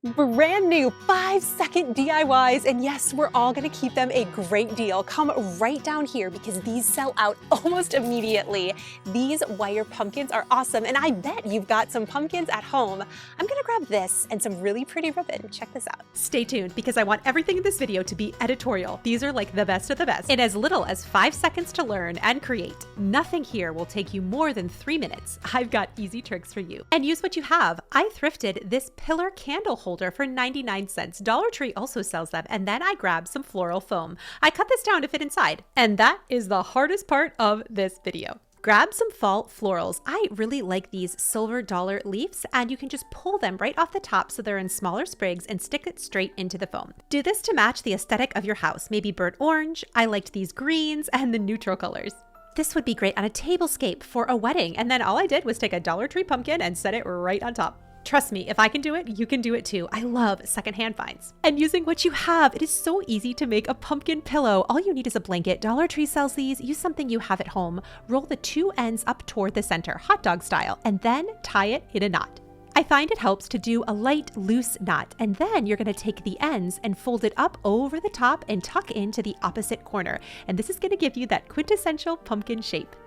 Brand new 5-second DIYs, and yes, we're all gonna keep them a great deal. Come right down here because these sell out almost immediately. These wire pumpkins are awesome, and I bet you've got some pumpkins at home. I'm gonna grab this and some really pretty ribbon. Check this out. Stay tuned because I want everything in this video to be editorial. These are like the best of the best in as little as 5 seconds to learn and create. Nothing here will take you more than 3 minutes. I've got easy tricks for you. And use what you have. I thrifted this pillar candle holder for 99 cents. Dollar Tree also sells them, and then I grabbed some floral foam. I cut this down to fit inside, and that is the hardest part of this video. Grab some fall florals. I really like these silver dollar leaves, and you can just pull them right off the top so they're in smaller sprigs and stick it straight into the foam. Do this to match the aesthetic of your house, maybe burnt orange. I liked these greens and the neutral colors. This would be great on a tablescape for a wedding, and then all I did was take a Dollar Tree pumpkin and set it right on top. Trust me, if I can do it, you can do it too. I love secondhand finds. And using what you have, it is so easy to make a pumpkin pillow. All you need is a blanket. Dollar Tree sells these. Use something you have at home. Roll the two ends up toward the center, hot dog style, and then tie it in a knot. I find it helps to do a light, loose knot, and then you're gonna take the ends and fold it up over the top and tuck into the opposite corner. And this is gonna give you that quintessential pumpkin shape.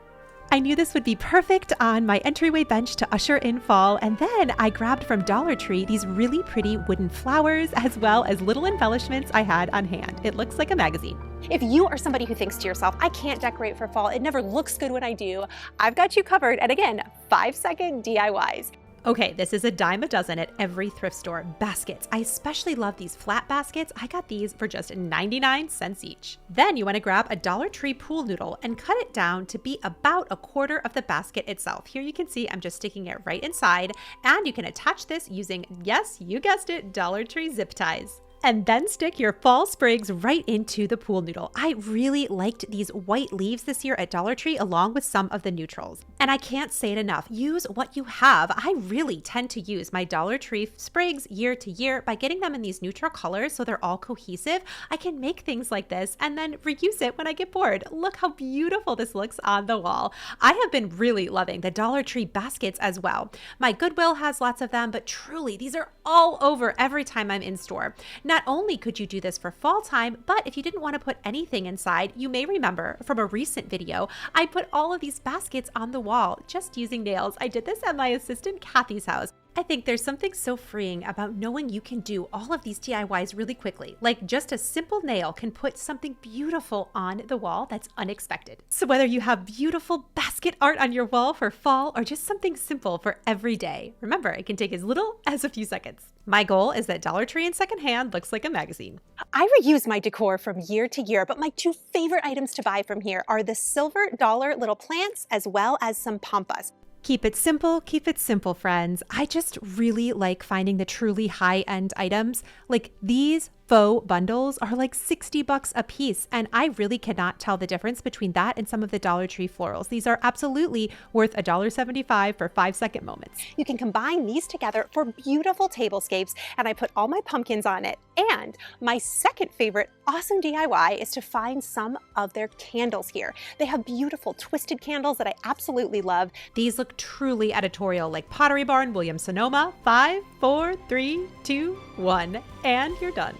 I knew this would be perfect on my entryway bench to usher in fall, and then I grabbed from Dollar Tree these really pretty wooden flowers as well as little embellishments I had on hand. It looks like a magazine. If you are somebody who thinks to yourself, I can't decorate for fall, it never looks good when I do, I've got you covered. And again, 5-second DIYs. Okay, this is a dime a dozen at every thrift store. Baskets. I especially love these flat baskets. I got these for just 99 cents each. Then you want to grab a Dollar Tree pool noodle and cut it down to be about a quarter of the basket itself. Here you can see I'm just sticking it right inside, and you can attach this using, yes, you guessed it, Dollar Tree zip ties. And then stick your fall sprigs right into the pool noodle. I really liked these white leaves this year at Dollar Tree along with some of the neutrals. And I can't say it enough, use what you have. I really tend to use my Dollar Tree sprigs year to year by getting them in these neutral colors so they're all cohesive. I can make things like this and then reuse it when I get bored. Look how beautiful this looks on the wall. I have been really loving the Dollar Tree baskets as well. My Goodwill has lots of them, but truly these are all over every time I'm in store. Not only could you do this for fall time, but if you didn't want to put anything inside, you may remember from a recent video, I put all of these baskets on the wall just using nails. I did this at my assistant Kathy's house. I think there's something so freeing about knowing you can do all of these DIYs really quickly. Like just a simple nail can put something beautiful on the wall that's unexpected. So whether you have beautiful basket art on your wall for fall or just something simple for every day, remember it can take as little as a few seconds. My goal is that Dollar Tree in secondhand looks like a magazine. I reuse my decor from year to year, but my two favorite items to buy from here are the silver dollar little plants as well as some pampas. Keep it simple, friends. I just really like finding the truly high-end items. Like these faux bundles are like 60 bucks a piece, and I really cannot tell the difference between that and some of the Dollar Tree florals. These are absolutely worth $1.75 for 5-second moments. You can combine these together for beautiful tablescapes, and I put all my pumpkins on it. And my second favorite awesome DIY is to find some of their candles here. They have beautiful twisted candles that I absolutely love. These look truly editorial, like Pottery Barn, Williams-Sonoma. 5, 4, 3, 2, 1, and you're done.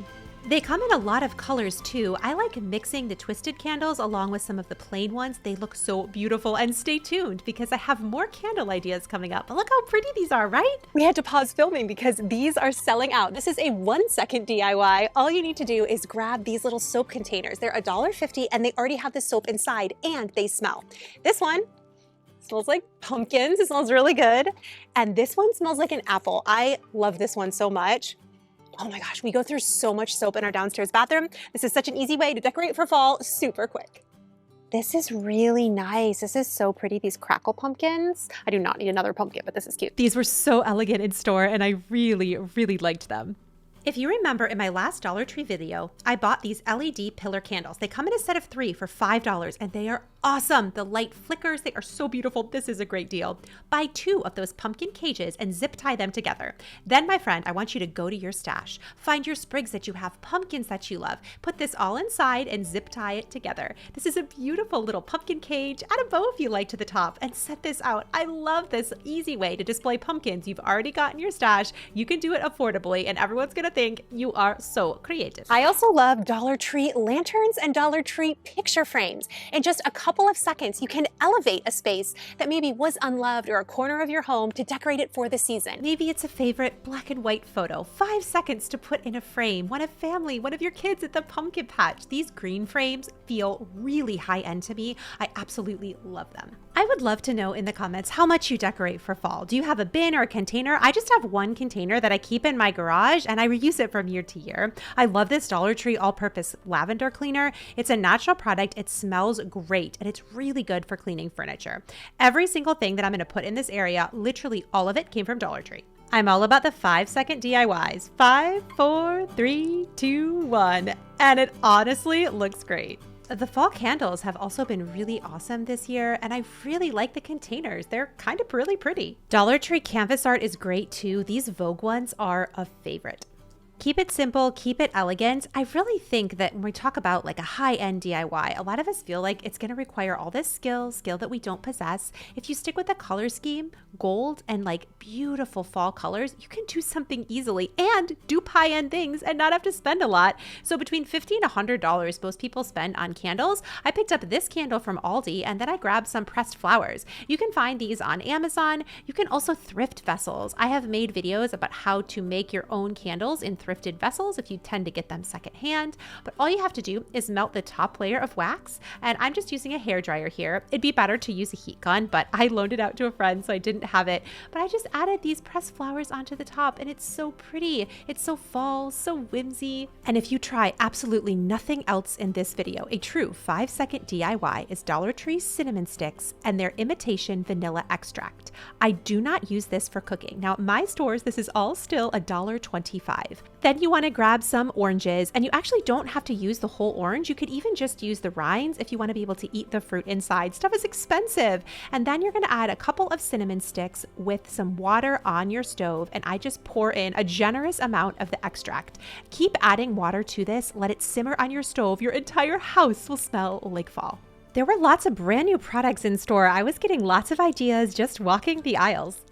They come in a lot of colors too. I like mixing the twisted candles along with some of the plain ones. They look so beautiful, and stay tuned because I have more candle ideas coming up. But look how pretty these are, right? We had to pause filming because these are selling out. This is a 1-second DIY. All you need to do is grab these little soap containers. They're $1.50 and they already have the soap inside and they smell. This one smells like pumpkins. It smells really good. And this one smells like an apple. I love this one so much. Oh my gosh, we go through so much soap in our downstairs bathroom. This is such an easy way to decorate for fall, super quick. This is really nice. This is so pretty, these crackle pumpkins. I do not need another pumpkin, but this is cute. These were so elegant in store, and I really, really liked them. If you remember in my last Dollar Tree video, I bought these LED pillar candles. They come in a set of 3 for $5 and they are awesome. The light flickers, they are so beautiful. This is a great deal. Buy 2 of those pumpkin cages and zip tie them together. Then, my friend, I want you to go to your stash. Find your sprigs that you have, pumpkins that you love. Put this all inside and zip tie it together. This is a beautiful little pumpkin cage. Add a bow if you like to the top and set this out. I love this easy way to display pumpkins you've already got in your stash. You can do it affordably and everyone's gonna think you are so creative. I also love Dollar Tree lanterns and Dollar Tree picture frames. In just a couple of seconds, you can elevate a space that maybe was unloved or a corner of your home to decorate it for the season. Maybe it's a favorite black and white photo. 5 seconds to put in a frame. One of family, one of your kids at the pumpkin patch. These green frames feel really high end to me. I absolutely love them. I would love to know in the comments how much you decorate for fall. Do you have a bin or a container? I just have one container that I keep in my garage and I reuse it from year to year. I love this Dollar Tree all-purpose lavender cleaner. It's a natural product. It smells great and it's really good for cleaning furniture. Every single thing that I'm going to put in this area, literally all of it came from Dollar Tree. I'm all about the 5-second DIYs. 5, 4, 3, 2, 1. And it honestly looks great. The fall candles have also been really awesome this year, and I really like the containers. They're kind of really pretty. Dollar Tree canvas art is great too. These Vogue ones are a favorite. Keep it simple, keep it elegant. I really think that when we talk about like a high-end DIY, a lot of us feel like it's going to require all this skill that we don't possess. If you stick with the color scheme, gold and like beautiful fall colors, you can do something easily and do high-end things and not have to spend a lot. So between $50 and $100 most people spend on candles. I picked up this candle from Aldi and then I grabbed some pressed flowers. You can find these on Amazon. You can also thrift vessels. I have made videos about how to make your own candles in thrifted vessels if you tend to get them secondhand, but all you have to do is melt the top layer of wax, and I'm just using a hairdryer here. It'd be better to use a heat gun, but I loaned it out to a friend so I didn't have it, but I just added these pressed flowers onto the top and it's so pretty. It's so fall, so whimsy. And if you try absolutely nothing else in this video, a true 5-second DIY is Dollar Tree cinnamon sticks and their imitation vanilla extract. I do not use this for cooking. Now at my stores, this is all still $1.25. Then you want to grab some oranges, and you actually don't have to use the whole orange. You could even just use the rinds if you want to be able to eat the fruit inside. Stuff is expensive. And then you're going to add a couple of cinnamon sticks with some water on your stove, and I just pour in a generous amount of the extract. Keep adding water to this. Let it simmer on your stove. Your entire house will smell like fall. There were lots of brand new products in store. I was getting lots of ideas just walking the aisles.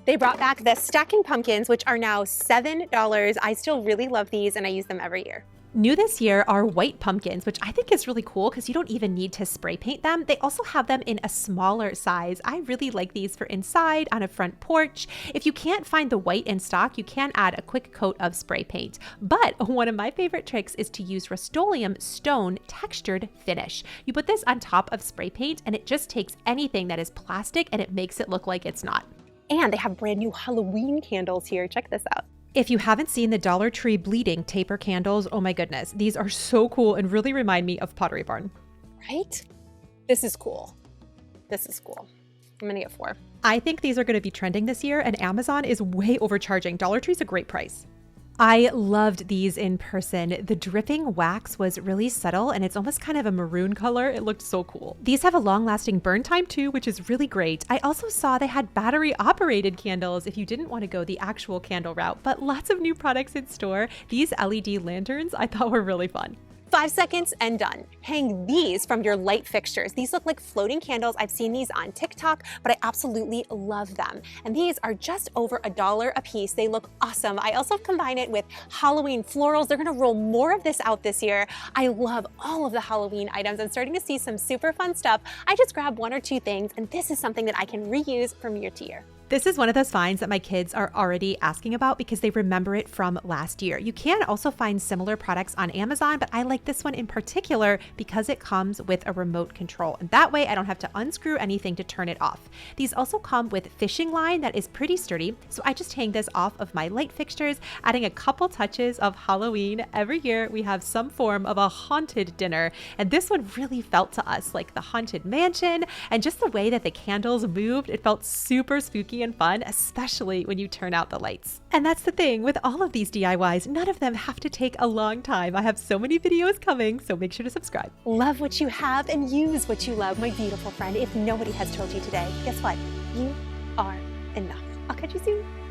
They brought back the stacking pumpkins, which are now $7. I still really love these and I use them every year. New this year are white pumpkins, which I think is really cool because you don't even need to spray paint them. They also have them in a smaller size. I really like these for inside on a front porch. If you can't find the white in stock, you can add a quick coat of spray paint. But one of my favorite tricks is to use Rust-Oleum stone textured finish. You put this on top of spray paint and it just takes anything that is plastic and it makes it look like it's not. And they have brand new Halloween candles here. Check this out. If you haven't seen the Dollar Tree bleeding taper candles, oh my goodness, these are so cool and really remind me of Pottery Barn. Right? This is cool. This is cool. I'm gonna get 4. I think these are gonna be trending this year and Amazon is way overcharging. Dollar Tree's a great price. I loved these in person. The dripping wax was really subtle and it's almost kind of a maroon color. It looked so cool. These have a long-lasting burn time too, which is really great. I also saw they had battery-operated candles if you didn't want to go the actual candle route, but lots of new products in store. These LED lanterns I thought were really fun. 5 seconds and done. Hang these from your light fixtures. These look like floating candles. I've seen these on TikTok, but I absolutely love them. And these are just over $1 a piece. They look awesome. I also combine it with Halloween florals. They're gonna roll more of this out this year. I love all of the Halloween items. I'm starting to see some super fun stuff. I just grab 1 or 2 things, and this is something that I can reuse from year to year. This is one of those finds that my kids are already asking about because they remember it from last year. You can also find similar products on Amazon, but I like this one in particular because it comes with a remote control. And that way I don't have to unscrew anything to turn it off. These also come with fishing line that is pretty sturdy. So I just hang this off of my light fixtures, adding a couple touches of Halloween. Every year we have some form of a haunted dinner. And this one really felt to us like the haunted mansion, and just the way that the candles moved, it felt super spooky quirky and fun, especially when you turn out the lights. And that's the thing with all of these DIYs, none of them have to take a long time. I have so many videos coming, so make sure to subscribe. Love what you have and use what you love, my beautiful friend. If nobody has told you today, guess what? You are enough. I'll catch you soon.